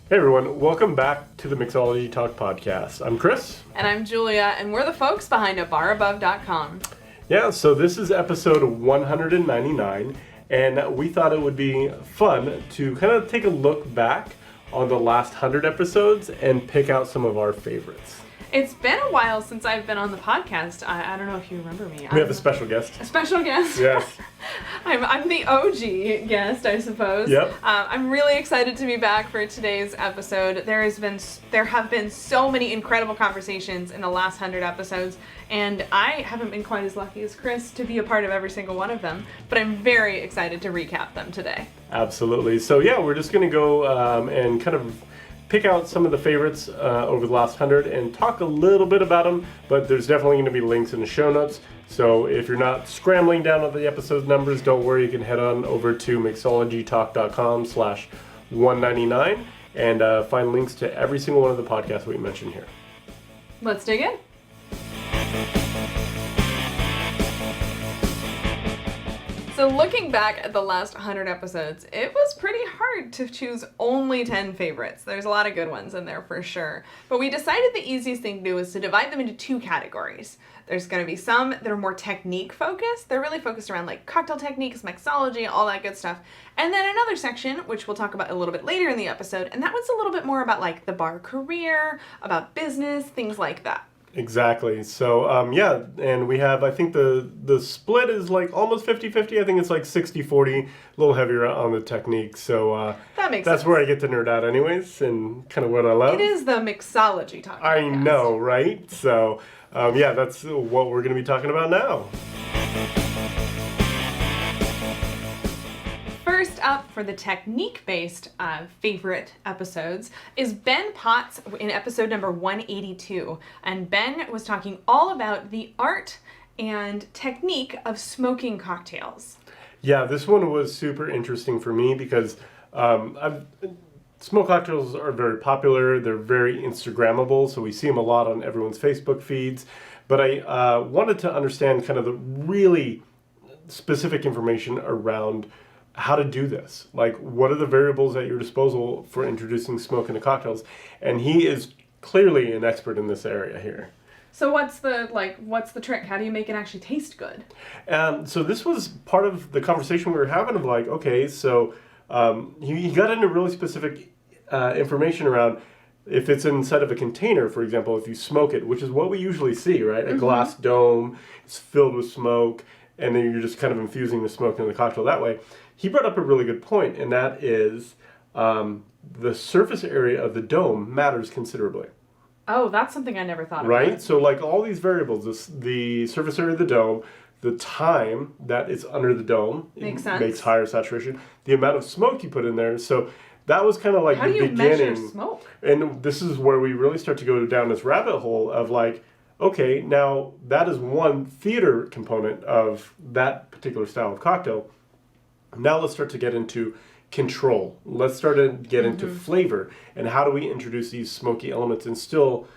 Hey everyone, welcome back to the Mixology Talk podcast. I'm Chris. And I'm Julia, and we're the folks behind abarabove.com. Yeah, so this is episode 199, and we thought it would be fun to kind of take a look back on the last 100 episodes and pick out some of our favorites. It's been a while since I've been on the podcast. I don't know if you remember me. We have a special guest. A special guest? Yes. I'm the OG guest, I suppose. Yep. I'm really excited to be back for today's episode. There have been so many incredible conversations in the last 100 episodes, and I haven't been quite as lucky as Chris to be a part of every single one of them, but I'm very excited to recap them today. Absolutely. So yeah, we're just going to go and kind of pick out some of the favorites over the last 100 and talk a little bit about them, but there's definitely going to be links in the show notes. So if you're not scrambling down at the episode numbers, don't worry, you can head on over to mixologytalk.com/199 and find links to every single one of the podcasts we mentioned here. Let's dig in. So looking back at the last 100 episodes, it was pretty hard to choose only 10 favorites. There's a lot of good ones in there for sure. But we decided the easiest thing to do is to divide them into two categories. There's going to be some that are more technique focused. They're really focused around like cocktail techniques, mixology, all that good stuff. And then another section, which we'll talk about a little bit later in the episode, and that was a little bit more about like the bar career, about business, things like that. Exactly. So, yeah, and we have, I think the split is like almost 50-50. I think it's like 60-40, a little heavier on the technique. So that's sense. where I get to nerd out anyways, and kind of what I love. It is the mixology talk. I know, right? So, yeah, that's what we're going to be talking about now. First up for the technique-based favorite episodes is Ben Potts in episode number 182. And Ben was talking all about the art and technique of smoking cocktails. Yeah, this one was super interesting for me because smoke cocktails are very popular. They're very Instagrammable, so we see them a lot on everyone's Facebook feeds. But I wanted to understand kind of the really specific information around how to do this. Like, what are the variables at your disposal for introducing smoke into cocktails? And he is clearly an expert in this area here. So what's the trick? How do you make it actually taste good? So this was part of the conversation we were having of like, okay, so he got into really specific information around if it's inside of a container, for example, if you smoke it, which is what we usually see, right? A glass dome, it's filled with smoke, and then you're just kind of infusing the smoke in the cocktail that way. He brought up a really good point, and that is the surface area of the dome matters considerably. Oh, that's something I never thought about. Right? So like all these variables, the surface area of the dome, the time that it's under the dome makes sense. Makes higher saturation, the amount of smoke you put in there. So that was kind of like the beginning. How do you measure smoke? And this is where we really start to go down this rabbit hole of like, okay, now that is one theater component of that particular style of cocktail. Now let's start to get into control. Let's start to get into flavor. And how do we introduce these smoky elements and still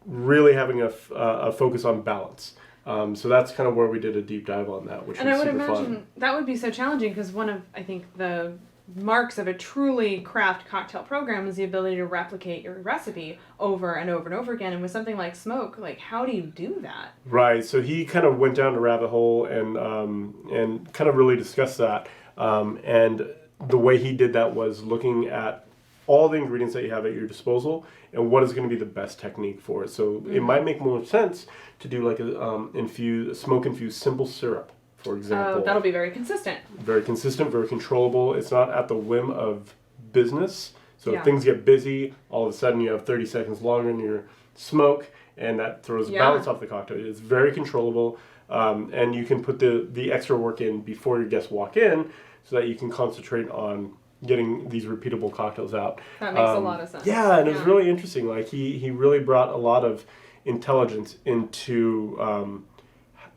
really having a focus on balance? So that's kind of where we did a deep dive on that, which was super fun. And I would imagine that would be so challenging because one of, I think, the marks of a truly craft cocktail program is the ability to replicate your recipe over and over and over again. And with something like smoke, like how do you do that? Right. So he kind of went down the rabbit hole and kind of really discussed that. And the way he did that was looking at all the ingredients that you have at your disposal and what is going to be the best technique for it. So it might make more sense to do like a smoke-infused simple syrup, for example. That'll be very consistent. Very consistent, very controllable. It's not at the whim of business. So if things get busy, all of a sudden you have 30 seconds longer in your smoke, and that throws the balance off the cocktail. It's very controllable, and you can put the extra work in before your guests walk in so that you can concentrate on getting these repeatable cocktails out. That makes a lot of sense. Yeah, and it was really interesting. Like he really brought a lot of intelligence into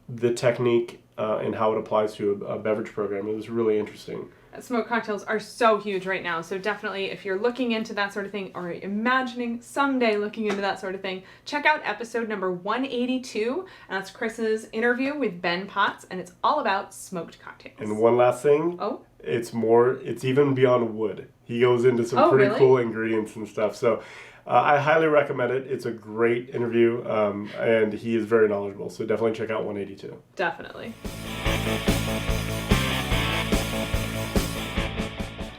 the technique and how it applies to a beverage program. It was really interesting. Smoke cocktails are so huge right now, so definitely if you're looking into that sort of thing or imagining someday looking into that sort of thing, check out episode number 182, and that's Chris's interview with Ben Potts, and it's all about smoked cocktails. And one last thing. Oh? It's even beyond wood. He goes into some pretty cool ingredients and stuff. So I highly recommend it. It's a great interview, and he is very knowledgeable. So definitely check out 182. Definitely.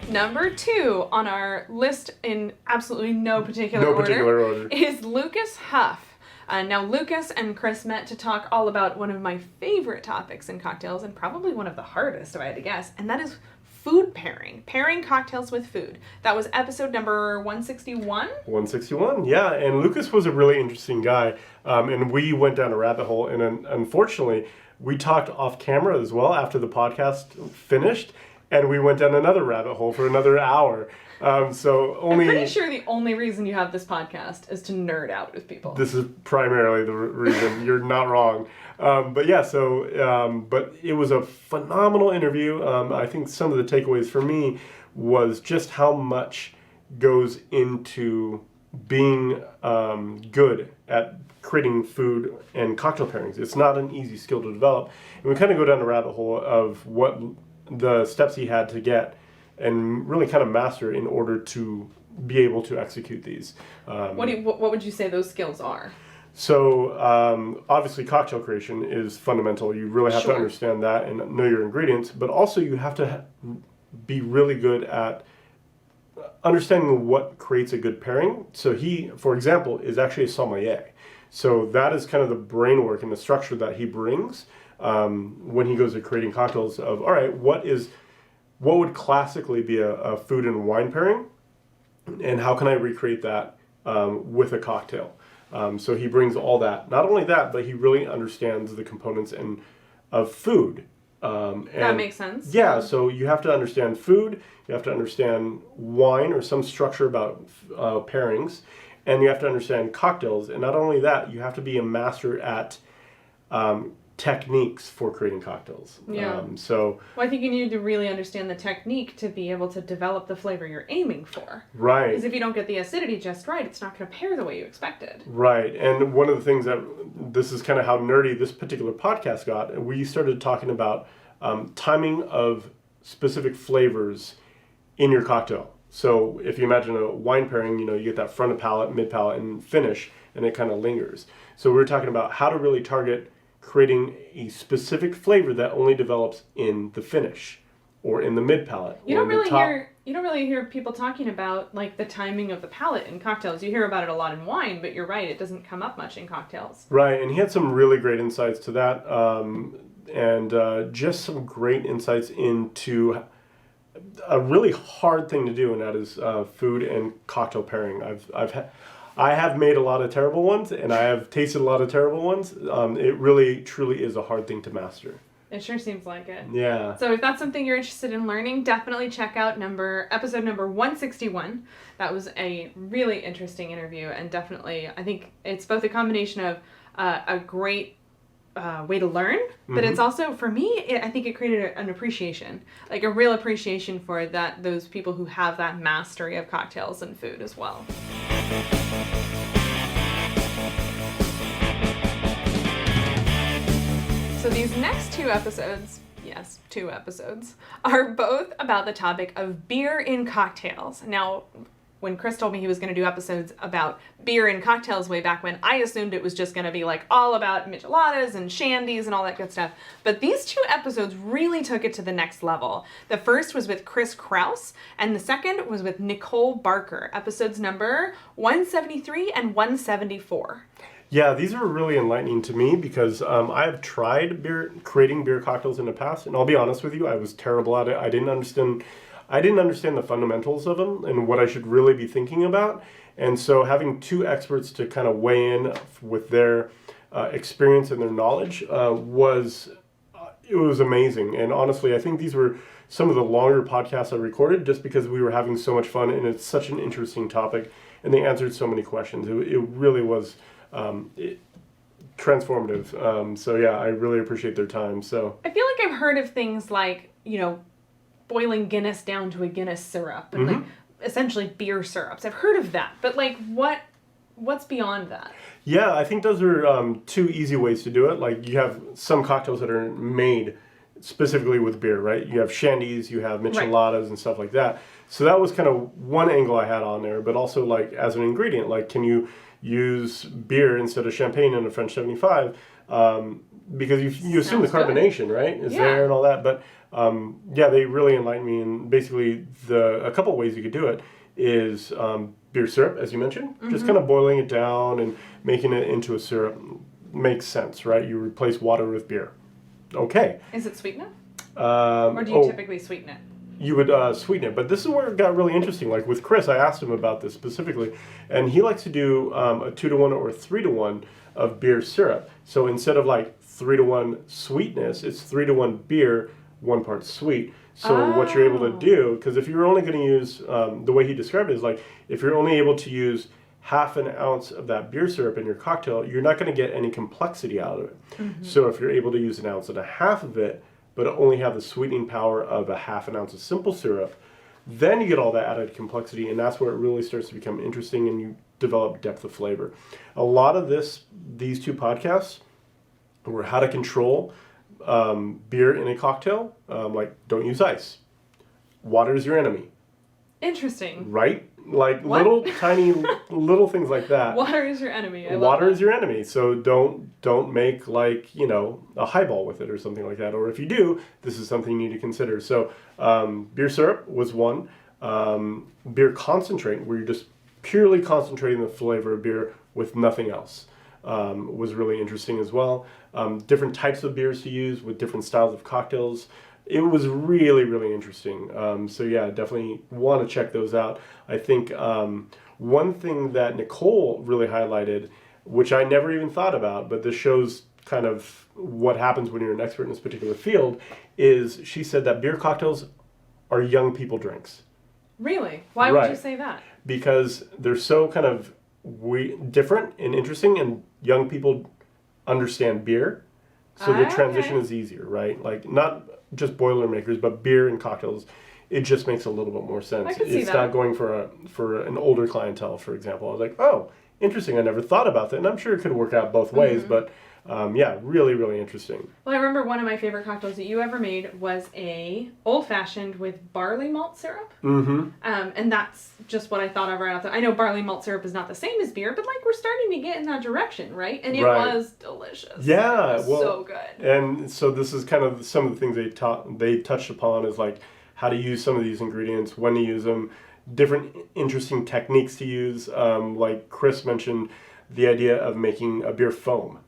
Number 2 on our list in absolutely no particular order is Lucas Huff. Now, Lucas and Chris met to talk all about one of my favorite topics in cocktails, and probably one of the hardest, if I had to guess, and that is food pairing. Pairing cocktails with food. That was episode number 161? 161, yeah. And Lucas was a really interesting guy, and we went down a rabbit hole, and unfortunately, we talked off camera as well after the podcast finished, and we went down another rabbit hole for another hour. I'm pretty sure the only reason you have this podcast is to nerd out with people. This is primarily the reason. You're not wrong. But it was a phenomenal interview. I think some of the takeaways for me was just how much goes into being good at creating food and cocktail pairings. It's not an easy skill to develop. And we kind of go down the rabbit hole of what the steps he had to get and really kind of master in order to be able to execute these. What would you say those skills are? So obviously cocktail creation is fundamental. You really have to understand that and know your ingredients, but also you have to be really good at understanding what creates a good pairing. So he, for example, is actually a sommelier. So that is kind of the brain work and the structure that he brings when he goes to creating cocktails of, all right, what would classically be a food and wine pairing, and how can I recreate that with a cocktail? So he brings all that. Not only that, but he really understands the components of food. That makes sense. Yeah, so you have to understand food, you have to understand wine or some structure about pairings, and you have to understand cocktails. And not only that, you have to be a master at techniques for creating cocktails. Yeah. Well, I think you need to really understand the technique to be able to develop the flavor you're aiming for. Right. Because if you don't get the acidity just right, it's not going to pair the way you expected. Right. And one of the things this is kind of how nerdy this particular podcast got, we started talking about timing of specific flavors in your cocktail. So if you imagine a wine pairing, you get that front of palate, mid palate, and finish, and it kind of lingers. So we were talking about how to really target creating a specific flavor that only develops in the finish or in the mid palate. You don't really hear people talking about like the timing of the palate in cocktails. You hear about it a lot in wine, but you're right, it doesn't come up much in cocktails. Right, and he had some really great insights to that, and just some great insights into a really hard thing to do, and that is food and cocktail pairing. I have made a lot of terrible ones, and I have tasted a lot of terrible ones. It really, truly is a hard thing to master. It sure seems like it. Yeah. So if that's something you're interested in learning, definitely check out episode number 161. That was a really interesting interview, and definitely, I think it's both a combination of a great way to learn, but it's also, for me, I think it created an appreciation, like a real appreciation for those people who have that mastery of cocktails and food as well. So these next two episodes, yes, 2 episodes, are both about the topic of beer in cocktails. Now, when Chris told me he was going to do episodes about beer and cocktails way back when, I assumed it was just going to be like all about micheladas and shandies and all that good stuff. But these 2 episodes really took it to the next level. The first was with Chris Krause, and the second was with Nicole Barker, episodes number 173 and 174. Yeah, these were really enlightening to me because I've tried creating beer cocktails in the past, and I'll be honest with you, I was terrible at it. I didn't understand the fundamentals of them and what I should really be thinking about. And so having 2 experts to kind of weigh in with their experience and their knowledge was amazing. And honestly, I think these were some of the longer podcasts I recorded just because we were having so much fun and it's such an interesting topic and they answered so many questions. It really was transformative. So yeah, I really appreciate their time. So I feel like I've heard of things like, boiling Guinness down to a Guinness syrup and like essentially beer syrups. I've heard of that, but like what's beyond that? Yeah, I think those are 2 easy ways to do it. Like you have some cocktails that are made specifically with beer, right? You have shandies, you have micheladas and stuff like that. So that was kind of one angle I had on there, but also like as an ingredient, like can you use beer instead of champagne in a French 75? Because you assume the carbonation, right, is there and all that. But yeah, they really enlightened me. And basically, a couple of ways you could do it is beer syrup, as you mentioned, just kind of boiling it down and making it into a syrup makes sense, right? You replace water with beer. Okay. Is it sweetener? Or do you typically sweeten it? You would sweeten it, but this is where it got really interesting. Like with Chris, I asked him about this specifically, and he likes to do a 2-to-1 or 3-to-1 of beer syrup. So instead of like 3-to-1 sweetness, it's 3-to-1 beer, 1 part sweet. So what you're able to do, because if you're only going to use, the way he described it is like, if you're only able to use half an ounce of that beer syrup in your cocktail, you're not going to get any complexity out of it. So if you're able to use 1.5 ounces of it, but only have the sweetening power of 1/2 ounce of simple syrup, then you get all that added complexity, and that's where it really starts to become interesting and you develop depth of flavor. A lot of these 2 podcasts were how to control beer in a cocktail, like don't use ice. Water is your enemy. Interesting. Right? Like little tiny little things like that. Water is your enemy. Water is your enemy. So don't make like, a highball with it or something like that. Or if you do, this is something you need to consider. So beer syrup was one. Beer concentrate, where you're just purely concentrating the flavor of beer with nothing else, was really interesting as well. Different types of beers to use with different styles of cocktails. It was really, really interesting. So yeah, definitely want to check those out. I think one thing that Nicole really highlighted, which I never even thought about, but this shows kind of what happens when you're an expert in this particular field, is she said that beer cocktails are young people drinks. Really? Why would you say that? Because they're so kind of different and interesting, and young people understand beer. So the transition is easier, right? Like not just Boilermakers, but beer and cocktails, it just makes a little bit more sense. I could see it's that. not going for an older clientele, for example. I was like, oh, interesting. I never thought about that, and I'm sure it could work out both ways. But yeah, really, really interesting. Well, I remember one of my favorite cocktails that you ever made was a old-fashioned with barley malt syrup. And that's just what I thought of right off the... I know barley malt syrup is not the same as beer, but like we're starting to get in that direction, right? And it was delicious. Yeah, well, so good. And so this is kind of some of the things they touched upon, is like how to use some of these ingredients, when to use them, different interesting techniques to use. Like Chris mentioned, the idea of making a beer foam.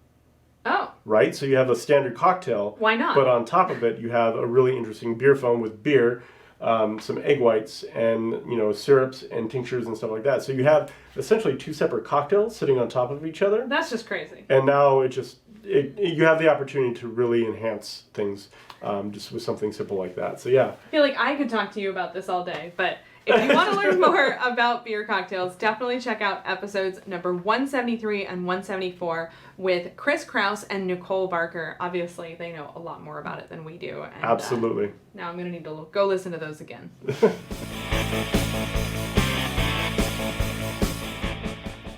Oh. Right? So you have a standard cocktail. Why not? But on top of it, you have a really interesting beer foam with beer, some egg whites, and syrups and tinctures and stuff like that. So you have essentially 2 separate cocktails sitting on top of each other. That's just crazy. And now you have the opportunity to really enhance things just with something simple like that. So yeah. I feel like I could talk to you about this all day, but if you want to learn more about beer cocktails, definitely check out episodes number 173 and 174 with Chris Krause and Nicole Barker. Obviously, they know a lot more about it than we do. And, absolutely. Now I'm going to need to go listen to those again.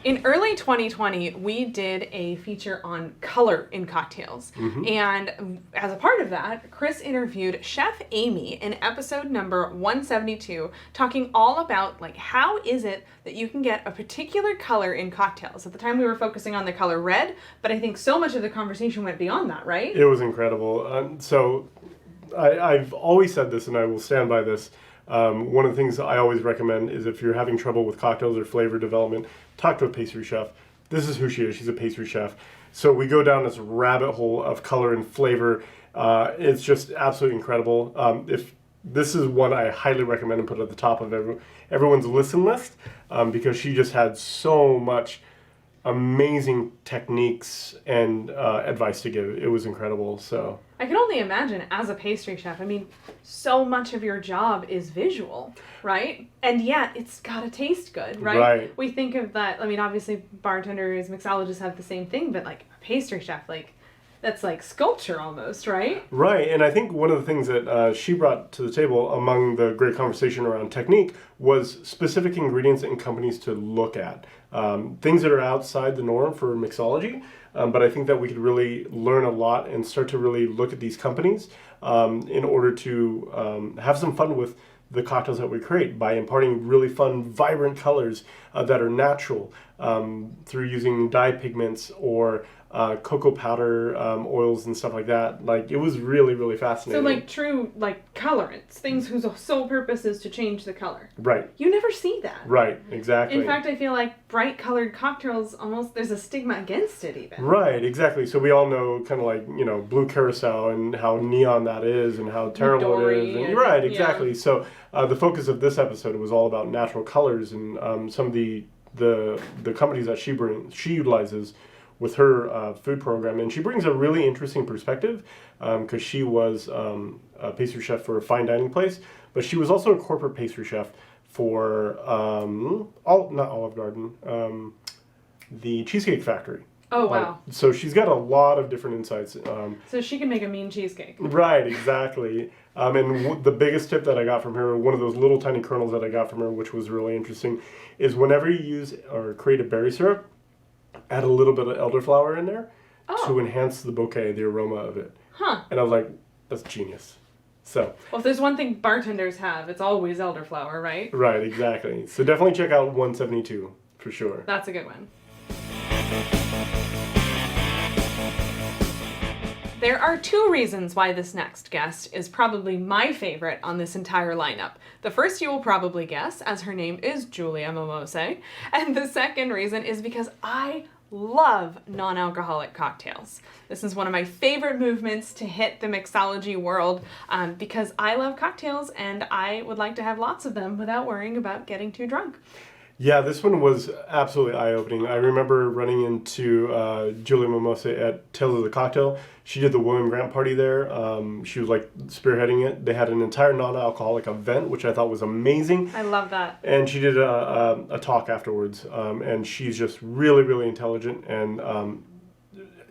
In early 2020, we did a feature on color in cocktails. And as a part of that, Chris interviewed Chef Amy in episode number 172, talking all about like how is it that you can get a particular color in cocktails. At the time we were focusing on the color red, but I think so much of the conversation went beyond that, right? It was incredible. So I've always said this, and I will stand by this. One of the things I always recommend is if you're having trouble with cocktails or flavor development, talk to a pastry chef. This is who she is. She's a pastry chef. So we go down this rabbit hole of color and flavor. It's just absolutely incredible. If this is one I highly recommend and put at the top of everyone's listen list, because she just had so much amazing techniques and advice to give. It was incredible. So I can only imagine as a pastry chef, I mean, so much of your job is visual, right? And yet it's gotta taste good, right? We think of that, I mean, obviously bartenders, mixologists have the same thing, but like a pastry chef, like that's like sculpture almost, right? Right, and I think one of the things that she brought to the table among the great conversation around technique was specific ingredients and companies to look at. Things that are outside the norm for mixology, but I think that we could really learn a lot and start to really look at these companies in order to have some fun with the cocktails that we create by imparting really fun, vibrant colors that are natural through using dye pigments or cocoa powder oils and stuff like that. Like, it was really, really fascinating. So like true like colorants, things whose sole purpose is to change the color. Right. You never see that. Right, exactly. In fact, I feel like bright colored cocktails almost there's a stigma against it even. Right, exactly. So we all know kind of like, blue curacao and how neon that is and how terrible Midori it is. and- Right, exactly. yeah. So the focus of this episode was all about natural colors and some of the companies that she utilizes with her food program. And she brings a really interesting perspective because she was a pastry chef for a fine dining place, but she was also a corporate pastry chef for not Olive Garden, the Cheesecake Factory. Oh wow. So she's got a lot of different insights. So she can make a mean cheesecake. Right, exactly. And the biggest tip that I got from her, one of those little tiny kernels that I got from her, which was really interesting, is whenever you use or create a berry syrup, add a little bit of elderflower in there to enhance the bouquet, the aroma of it. Huh. And I was like, that's genius. So. Well, if there's one thing bartenders have, it's always elderflower, right? Right, exactly. So definitely check out 172 for sure. That's a good one. There are two reasons why this next guest is probably my favorite on this entire lineup. The first you will probably guess, as her name is Julia Momose, and the second reason is because I love non-alcoholic cocktails. This is one of my favorite movements to hit the mixology world because I love cocktails and I would like to have lots of them without worrying about getting too drunk. Yeah, this one was absolutely eye-opening. I remember running into Julia Momose at Tales of the Cocktail. She did the William Grant party there. She was like spearheading it. They had an entire non-alcoholic event, which I thought was amazing. I love that. And she did a talk afterwards. And she's just really, really intelligent and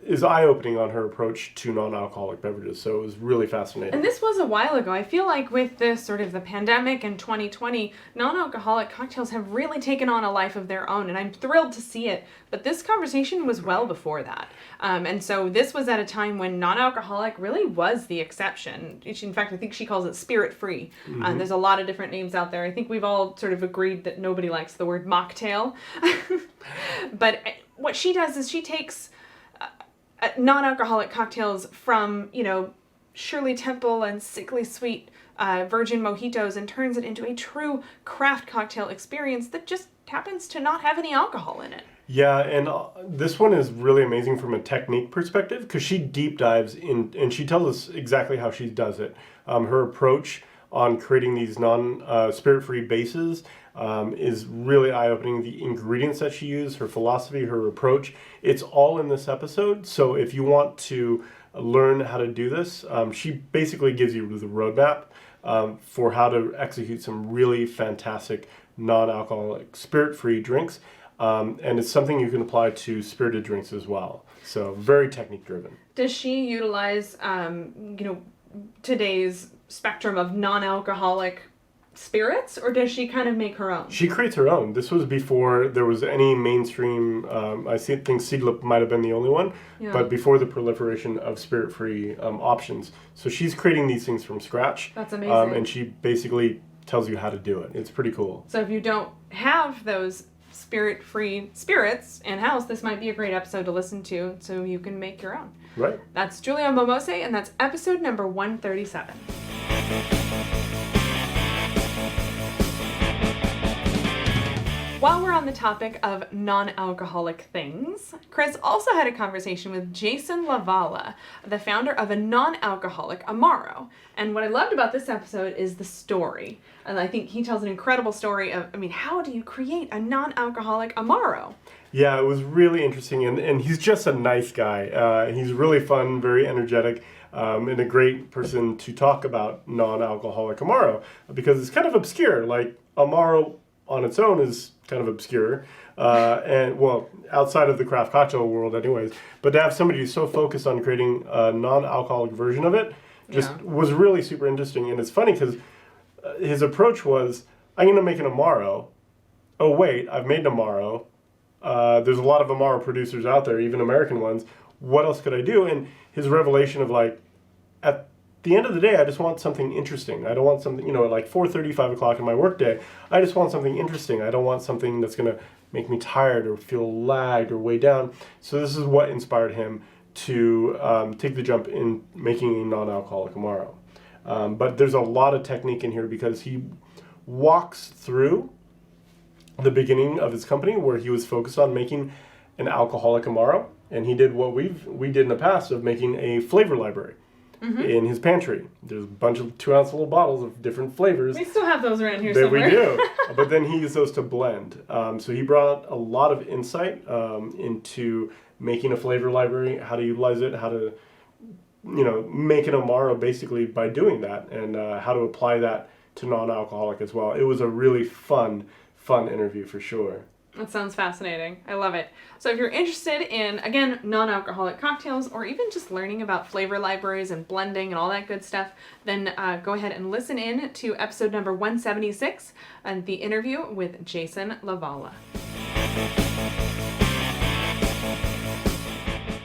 is eye-opening on her approach to non-alcoholic beverages. So it was really fascinating. And this was a while ago. I feel like with this sort of the pandemic and 2020, non-alcoholic cocktails have really taken on a life of their own, and I'm thrilled to see it. But this conversation was well before that. And so this was at a time when non-alcoholic really was the exception. In fact, I think she calls it spirit-free. There's a lot of different names out there. I think we've all sort of agreed that nobody likes the word mocktail. But what she does is she takes non-alcoholic cocktails from, Shirley Temple and Sickly Sweet virgin mojitos and turns it into a true craft cocktail experience that just happens to not have any alcohol in it. Yeah, and this one is really amazing from a technique perspective because she deep dives in, and she tells us exactly how she does it. Her approach on creating these spirit-free bases is really eye-opening. The ingredients that she used, her philosophy, her approach, it's all in this episode. So if you want to learn how to do this, she basically gives you the roadmap for how to execute some really fantastic non-alcoholic spirit-free drinks. And it's something you can apply to spirited drinks as well. So very technique-driven. Does she utilize, today's spectrum of non-alcoholic spirits, or does she kind of make her own? She creates her own. This was before there was any mainstream, I think Seedlip might have been the only one, but before the proliferation of spirit-free options. So she's creating these things from scratch. That's amazing. And she basically tells you how to do it. It's pretty cool. So if you don't have those spirit-free spirits in-house, this might be a great episode to listen to so you can make your own. Right. That's Julia Momose, and that's episode number 137. While we're on the topic of non-alcoholic things, Chris also had a conversation with Jason Valla, the founder of a non-alcoholic Amaro. And what I loved about this episode is the story. And I think he tells an incredible story of, how do you create a non-alcoholic Amaro? Yeah, it was really interesting. And he's just a nice guy. He's really fun, very energetic. And a great person to talk about non-alcoholic Amaro because it's kind of obscure. Like, Amaro on its own is kind of obscure, and well, outside of the craft cocktail world anyways, but to have somebody who's so focused on creating a non-alcoholic version of it just was really super interesting. And it's funny because his approach was, I'm going to make an Amaro. Oh wait, I've made an Amaro. There's a lot of Amaro producers out there, even American ones. What else could I do? And his revelation of like, at the end of the day, I just want something interesting. I don't want something, you know, at like 4:30, 5 o'clock in my workday, I just want something interesting. I don't want something that's going to make me tired or feel lagged or weighed down. So this is what inspired him to take the jump in making a non-alcoholic Amaro. But there's a lot of technique in here because he walks through the beginning of his company where he was focused on making an alcoholic Amaro, and he did what we did in the past of making a flavor library in his pantry. There's a bunch of 2-ounce little bottles of different flavors. We still have those around here that somewhere. we do, but then he used those to blend. So he brought a lot of insight into making a flavor library, how to utilize it, how to, you know, make an Amaro basically by doing that, and how to apply that to non-alcoholic as well. It was a really fun interview for sure. That sounds fascinating. I love it. So if you're interested in, again, non-alcoholic cocktails, or even just learning about flavor libraries and blending and all that good stuff, then go ahead and listen in to episode number 176 and the interview with Jason Valla.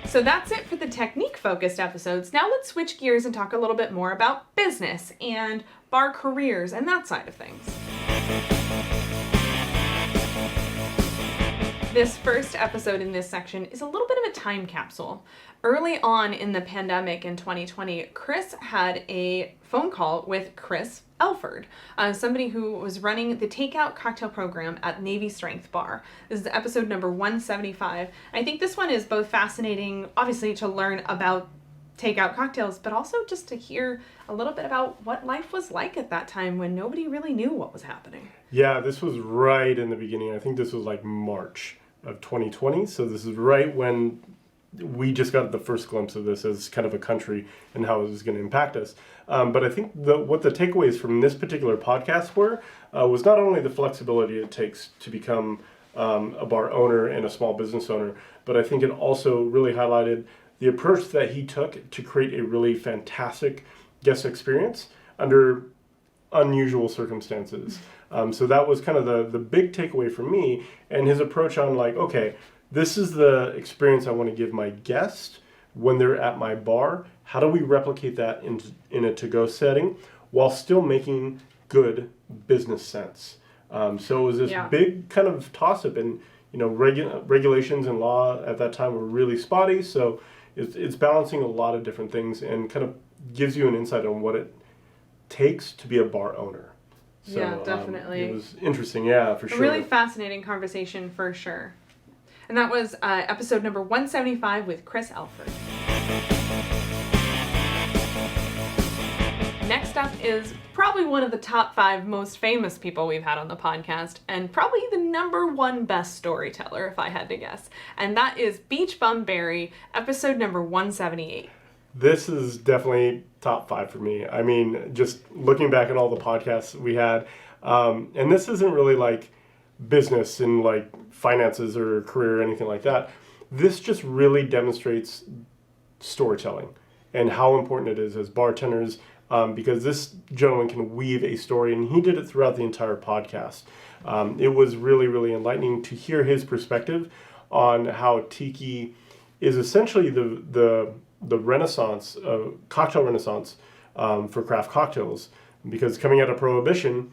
So that's it for the technique-focused episodes. Now let's switch gears and talk a little bit more about business and bar careers and that side of things. This first episode in this section is a little bit of a time capsule. Early on in the pandemic in 2020, Chris had a phone call with Elford, somebody who was running the takeout cocktail program at Navy Strength Bar. This is episode number 175. I think this one is both fascinating, obviously, to learn about takeout cocktails, but also just to hear a little bit about what life was like at that time when nobody really knew what was happening. Yeah, this was right in the beginning. I think this was like March of 2020. So this is right when we just got the first glimpse of this as kind of a country and how it was going to impact us. But I think what the takeaways from this particular podcast were was not only the flexibility it takes to become a bar owner and a small business owner, but I think it also really highlighted the approach that he took to create a really fantastic guest experience under unusual circumstances. So that was kind of the big takeaway for me, and his approach on like, okay, this is the experience I want to give my guest when they're at my bar. How do we replicate that in a to-go setting while still making good business sense? So it was this big kind of toss-up, and you know, regulations and law at that time were really spotty. So it's balancing a lot of different things and kind of gives you an insight on what it takes to be a bar owner. So, yeah, definitely. It was interesting, yeah, for sure. A really fascinating conversation for sure. And that was episode number 175 with Elford. Next up is probably one of the top 5 most famous people we've had on the podcast, and probably the number 1 best storyteller, if I had to guess. And that is Beachbum Barry, episode number 178. This is definitely top 5 for me. I mean, just looking back at all the podcasts we had, and this isn't really like business and like finances or career or anything like that. This just really demonstrates storytelling and how important it is as bartenders, because this gentleman can weave a story, and he did it throughout the entire podcast. It was really, really enlightening to hear his perspective on how tiki is essentially the renaissance, cocktail renaissance for craft cocktails, because coming out of Prohibition,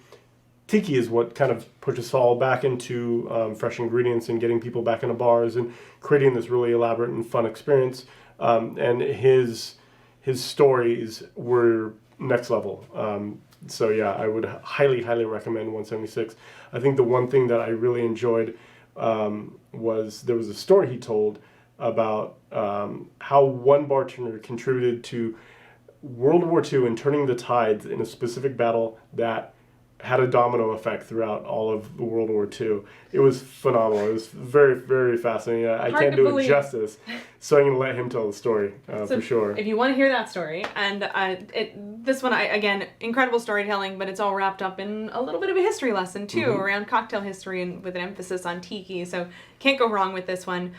tiki is what kind of pushed us all back into fresh ingredients and getting people back into bars and creating this really elaborate and fun experience. And his stories were next level. So yeah, I would highly, highly recommend 176. I think the one thing that I really enjoyed was there was a story he told about how one bartender contributed to World War II and turning the tides in a specific battle that had a domino effect throughout all of World War II. It was phenomenal. It was very, very fascinating. I can't do it justice. So I'm going to let him tell the story for sure. If you want to hear that story, and this one, again, incredible storytelling, but it's all wrapped up in a little bit of a history lesson, too, around cocktail history and with an emphasis on tiki. So can't go wrong with this one.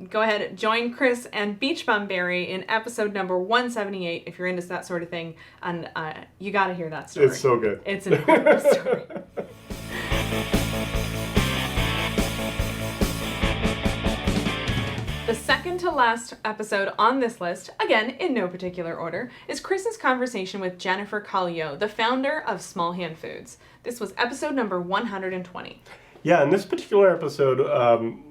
Go ahead, join Chris and Beachbum Berry in episode number 178 if you're into that sort of thing. And you got to hear that story. It's so good. It's an incredible story. The second to last episode on this list, again, in no particular order, is Chris's conversation with Jennifer Colliau, the founder of Small Hand Foods. This was episode number 120. Yeah, and this particular episode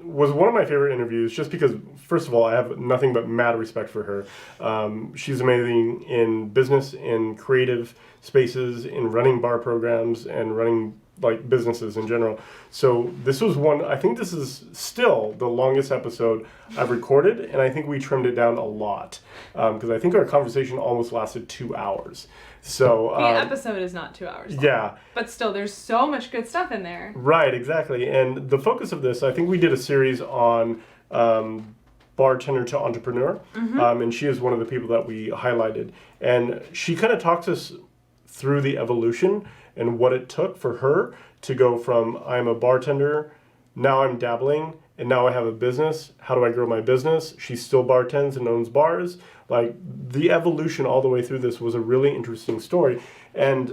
was one of my favorite interviews just because, first of all, I have nothing but mad respect for her. She's amazing in business, in creative spaces, in running bar programs, and running like businesses in general. So this was one, I think this is still the longest episode I've recorded, and I think we trimmed it down a lot because I think our conversation almost lasted 2 hours. So the episode is not 2 hours long. Yeah. But still, there's so much good stuff in there. Right, exactly. And the focus of this, I think we did a series on bartender to entrepreneur, and she is one of the people that we highlighted. And she kind of talks us through the evolution and what it took for her to go from I'm a bartender, now I'm dabbling, and now I have a business. How do I grow my business? She still bartends and owns bars. Like, the evolution all the way through this was a really interesting story. And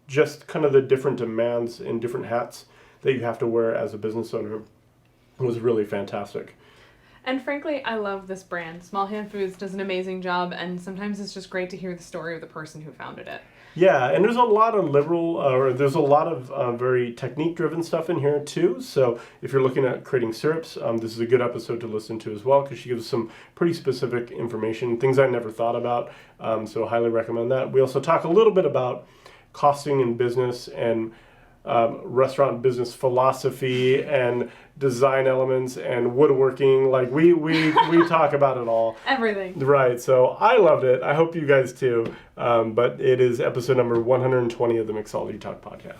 just kind of the different demands and different hats that you have to wear as a business owner was really fantastic. And frankly, I love this brand. Small Hand Foods does an amazing job, and sometimes it's just great to hear the story of the person who founded it. Yeah, and there's a lot of there's a lot of very technique-driven stuff in here too. So if you're looking at creating syrups, this is a good episode to listen to as well because she gives some pretty specific information, things I never thought about. So highly recommend that. We also talk a little bit about costing in business and restaurant business philosophy and design elements and woodworking. Like we talk about it all. Everything. Right. So I loved it. I hope you guys too. But it is episode number 120 of the Mixology Talk podcast.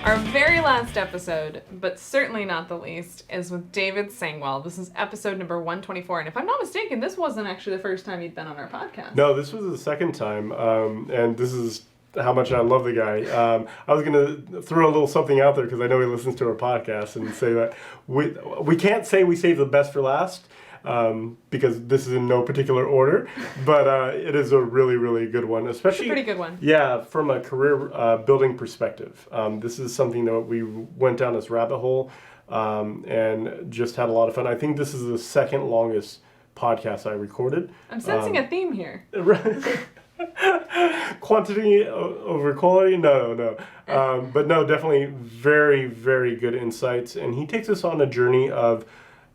Our very last episode, but certainly not the least, is with David Sangwell. This is episode number 124. And if I'm not mistaken, this wasn't actually the first time he'd been on our podcast. No, this was the second time. And this is how much I love the guy. I was going to throw a little something out there because I know he listens to our podcast and say that we can't say we saved the best for last. Because this is in no particular order, but it is a really, really good one, especially it's a pretty good one. Yeah, from a career building perspective. This is something that we went down this rabbit hole and just had a lot of fun. I think this is the second longest podcast I recorded. I'm sensing a theme here. Right. Quantity over quality? No. But no, definitely very, very good insights. And he takes us on a journey of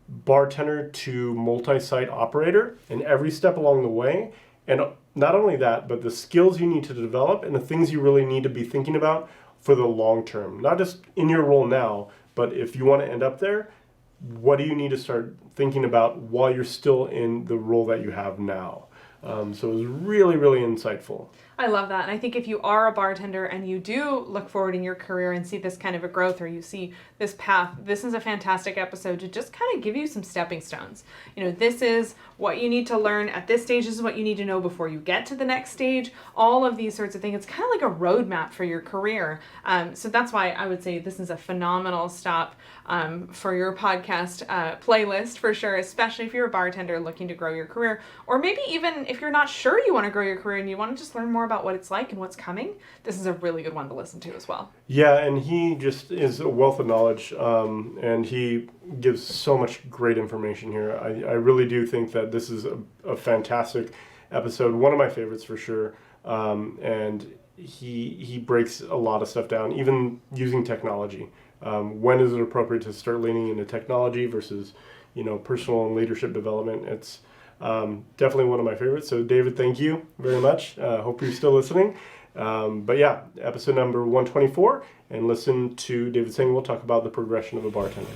bartender to multi-site operator and every step along the way. And not only that, but the skills you need to develop and the things you really need to be thinking about for the long term. Not just in your role now, but if you want to end up there, what do you need to start thinking about while you're still in the role that you have now? So it was really, really insightful. I love that. And I think if you are a bartender and you do look forward in your career and see this kind of a growth or you see this path, this is a fantastic episode to just kind of give you some stepping stones. You know, this is what you need to learn at this stage. This is what you need to know before you get to the next stage. All of these sorts of things. It's kind of like a roadmap for your career. So that's why I would say this is a phenomenal stop for your podcast playlist for sure, especially if you're a bartender looking to grow your career, or maybe even if you're not sure you want to grow your career and you want to just learn more about what it's like and what's coming. This is a really good one to listen to as well. Yeah, and he just is a wealth of knowledge, and he gives so much great information here. I really do think that this is a fantastic episode, one of my favorites for sure, and he breaks a lot of stuff down, even using technology. When is it appropriate to start leaning into technology versus, personal and leadership development? It's definitely one of my favorites. So David, thank you very much. Hope you're still listening. But yeah, episode number 124, and listen to David Sangwell talk about the progression of a bartender.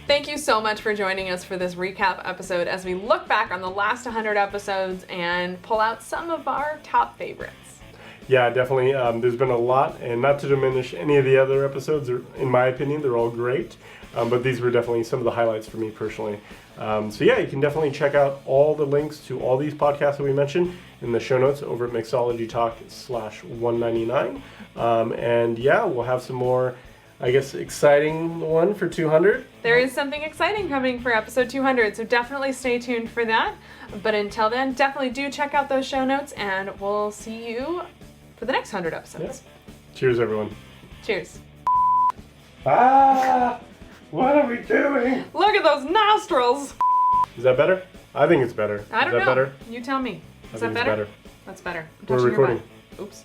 Thank you so much for joining us for this recap episode as we look back on the last 100 episodes and pull out some of our top favorites. Yeah, definitely. There's been a lot, and not to diminish any of the other episodes. In my opinion, they're all great. But these were definitely some of the highlights for me personally. So yeah, you can definitely check out all the links to all these podcasts that we mentioned in the show notes over at Mixology Talk/199. And yeah, we'll have some more, I guess, exciting one for 200. There is something exciting coming for episode 200, so definitely stay tuned for that. But until then, definitely do check out those show notes, and we'll see you for the next 100 episodes. Yeah. Cheers, everyone. Cheers. Ah! What are we doing? Look at those nostrils! Is that better? I think it's better. I don't Is that know. better? You tell me. Is I that think it's better? That's better. I'm We're touching your recording. butt. Oops.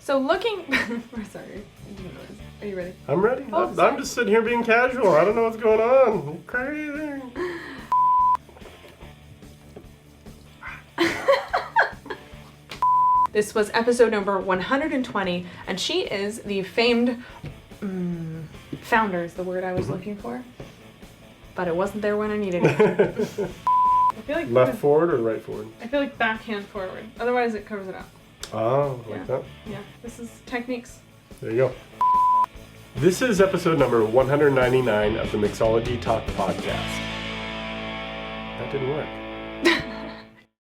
So looking... We're sorry. I didn't realize. Are you ready? I'm ready. Oh, I'm just sitting here being casual. I don't know what's going on. I'm crazy. This was episode number 120, and she is the famed... founder is the word I was looking for. But it wasn't there when I needed it. I feel like Left forward or right forward? I feel like backhand forward. Otherwise it covers it up. Oh, Yeah. like that? Yeah. This is techniques. There you go. This is episode number 199 of the Mixology Talk podcast. That didn't work.